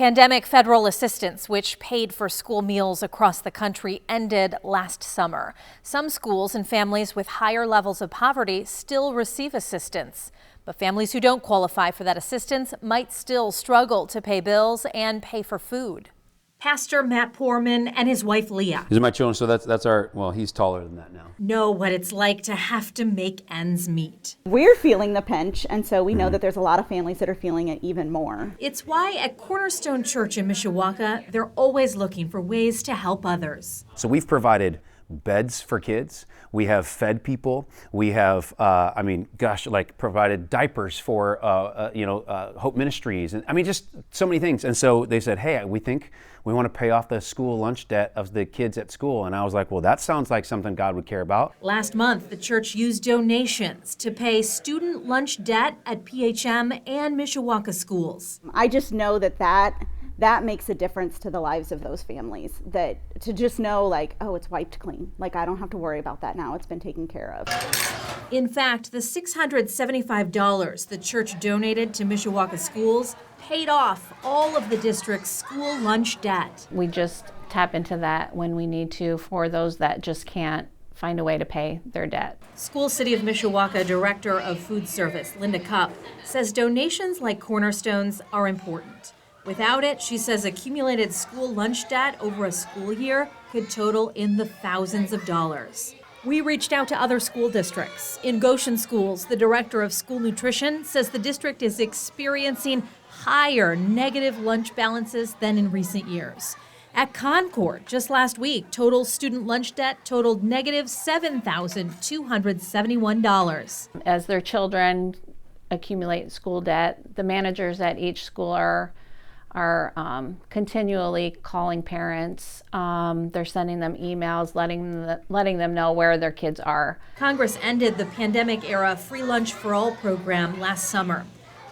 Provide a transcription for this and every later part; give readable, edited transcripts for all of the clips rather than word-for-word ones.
Pandemic federal assistance, which paid for school meals across the country, ended last summer. Some schools and families with higher levels of poverty still receive assistance. But families who don't qualify for that assistance might still struggle to pay bills and pay for food. Pastor Matt Poorman and his wife Leah. These are my children, so that's our, well, he's taller than that now. Know what it's like to have to make ends meet. We're feeling the pinch, and so we know that there's a lot of families that are feeling it even more. It's why at Cornerstone Church in Mishawaka, they're always looking for ways to help others. So we've provided beds for kids. We have fed people. We have, provided diapers for, Hope Ministries. And just so many things. And so they said, hey, we think we want to pay off the school lunch debt of the kids at school. And I was like, well, that sounds like something God would care about. Last month, the church used donations to pay student lunch debt at PHM and Mishawaka schools. I just know that makes a difference to the lives of those families, that to just know it's wiped clean. I don't have to worry about that now. It's been taken care of. In fact, the $675 the church donated to Mishawaka schools paid off all of the district's school lunch debt. We just tap into that when we need to for those that just can't find a way to pay their debt. School City of Mishawaka Director of Food Service, Linda Cupp, says donations like Cornerstone's are important. Without it, she says accumulated school lunch debt over a school year could total in the thousands of dollars. We reached out to other school districts. In Goshen Schools, the director of school nutrition says the district is experiencing higher negative lunch balances than in recent years. At Concord, just last week, total student lunch debt totaled negative $7,271. As their children accumulate school debt, the managers at each school are continually calling parents. They're sending them emails, letting them know where their kids are. Congress ended the pandemic-era Free Lunch for All program last summer.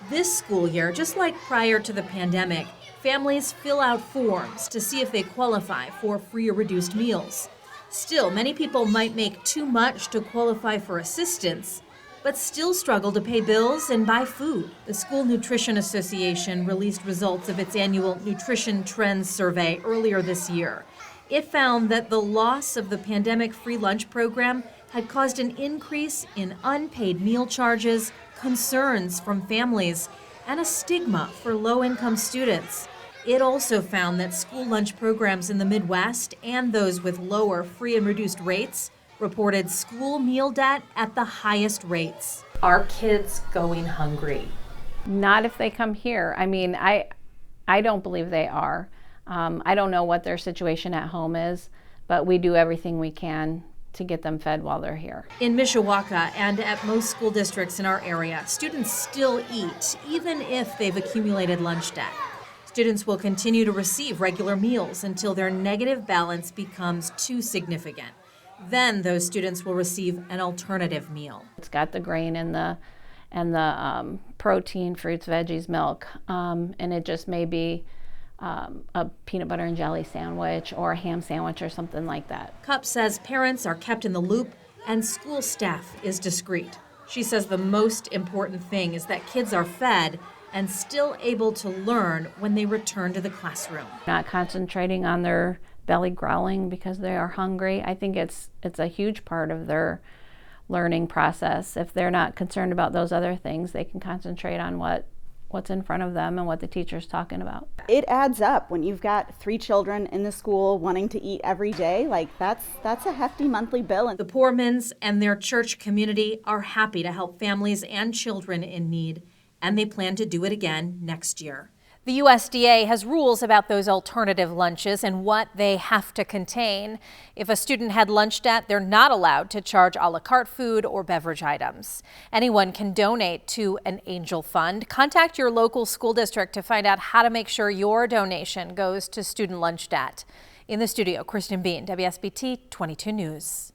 This school year, just like prior to the pandemic, families fill out forms to see if they qualify for free or reduced meals. Still, many people might make too much to qualify for assistance, but still struggle to pay bills and buy food. The School Nutrition Association released results of its annual Nutrition Trends Survey earlier this year. It found that the loss of the pandemic free lunch program had caused an increase in unpaid meal charges, concerns from families, and a stigma for low-income students. It also found that school lunch programs in the Midwest and those with lower free and reduced rates reported school meal debt at the highest rates. Are kids going hungry? Not if they come here. I don't believe they are. I don't know what their situation at home is, but we do everything we can to get them fed while they're here. In Mishawaka and at most school districts in our area, students still eat, even if they've accumulated lunch debt. Students will continue to receive regular meals until their negative balance becomes too significant. Then those students will receive an alternative meal. It's got the grain and the protein, fruits, veggies, milk, and it just may be a peanut butter and jelly sandwich or a ham sandwich or something like that. Cupp says parents are kept in the loop and school staff is discreet. She says the most important thing is that kids are fed and still able to learn when they return to the classroom. Not concentrating on their belly growling because they are hungry. I think it's a huge part of their learning process. If they're not concerned about those other things, they can concentrate on what's in front of them and what the teacher's talking about. It adds up when you've got 3 children in the school wanting to eat every day. That's a hefty monthly bill. The Poormans and their church community are happy to help families and children in need, and they plan to do it again next year. The USDA has rules about those alternative lunches and what they have to contain. If a student had lunch debt, they're not allowed to charge a la carte food or beverage items. Anyone can donate to an Angel Fund. Contact your local school district to find out how to make sure your donation goes to student lunch debt. In the studio, Kristen Bean, WSBT 22 News.